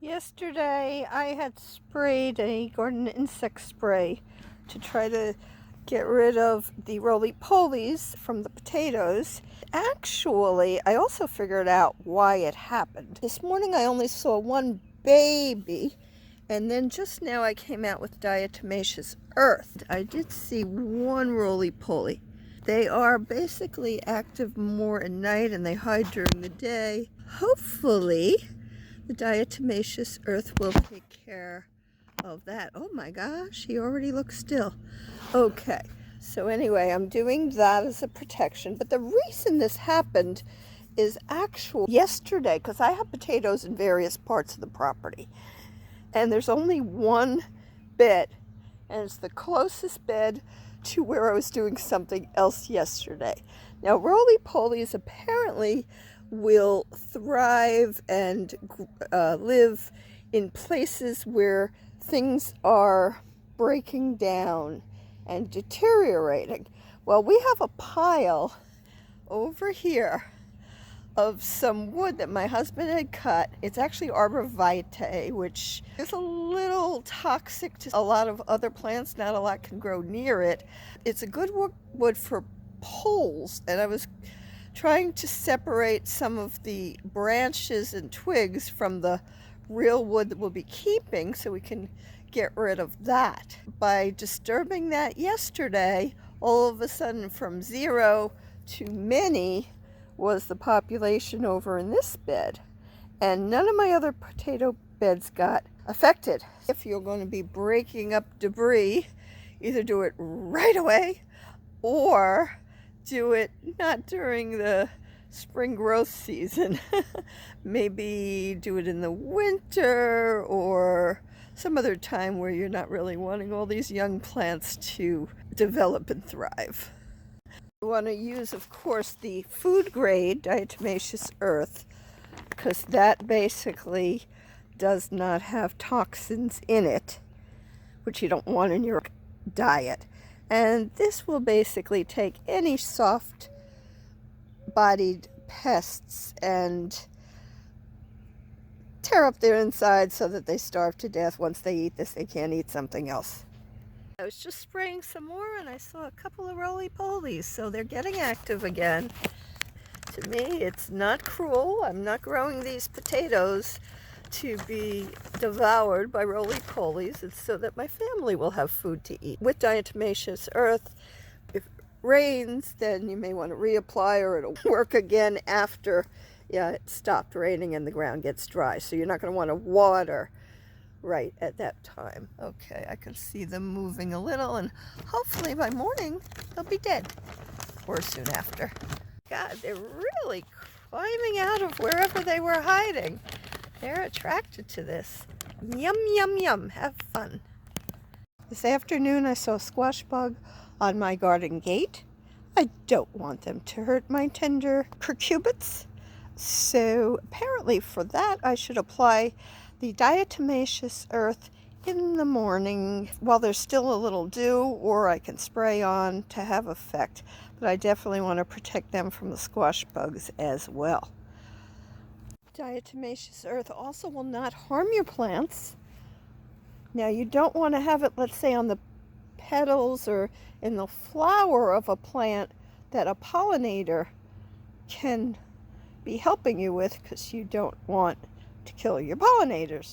Yesterday I had sprayed a garden insect spray to try to get rid of the roly polies from the potatoes. Actually, I also figured out why it happened. This morning I only saw one baby, and then just now I came out with diatomaceous earth. I did see one roly poly. They are basically active more at night and they hide during the day. Hopefully the diatomaceous earth will take care of that. Oh my gosh, he already looks still. Okay, so anyway, I'm doing that as a protection. But the reason this happened is actually yesterday, because I have potatoes in various parts of the property, and there's only one bed, and it's the closest bed to where I was doing something else yesterday. Now, roly-polies apparently will thrive and live in places where things are breaking down and deteriorating. Well, we have a pile over here of some wood that my husband had cut. It's actually arbor vitae, which is a little toxic to a lot of other plants. Not a lot can grow near it. It's a good wood for poles, and I was trying to separate some of the branches and twigs from the real wood that we'll be keeping so we can get rid of that. By disturbing that yesterday, all of a sudden from 0 to many was the population over in this bed, and none of my other potato beds got affected. If you're going to be breaking up debris, either do it right away or do it not during the spring growth season. Maybe do it in the winter or some other time where you're not really wanting all these young plants to develop and thrive. You want to use, of course, the food grade diatomaceous earth, because that basically does not have toxins in it, which you don't want in your diet. And this will basically take any soft-bodied pests and tear up their insides so that they starve to death. Once they eat this, they can't eat something else. I was just spraying some more and I saw a couple of roly-polies, so they're getting active again. To me, it's not cruel. I'm not growing these potatoes to be devoured by roly-polies. It's so that my family will have food to eat. With diatomaceous earth, if it rains, then you may want to reapply, or it'll work again after it stopped raining and the ground gets dry. So you're not going to want to water right at that time. Okay, I can see them moving a little, and hopefully by morning they'll be dead, or soon after. God, they're really climbing out of wherever they were hiding. They're attracted to this. Yum, yum, yum. Have fun. This afternoon I saw a squash bug on my garden gate. I don't want them to hurt my tender curcubits. So apparently for that I should apply the diatomaceous earth in the morning while there's still a little dew, or I can spray on to have effect. But I definitely want to protect them from the squash bugs as well. Diatomaceous earth also will not harm your plants. Now, you don't want to have it, let's say, on the petals or in the flower of a plant that a pollinator can be helping you with, because you don't want to kill your pollinators.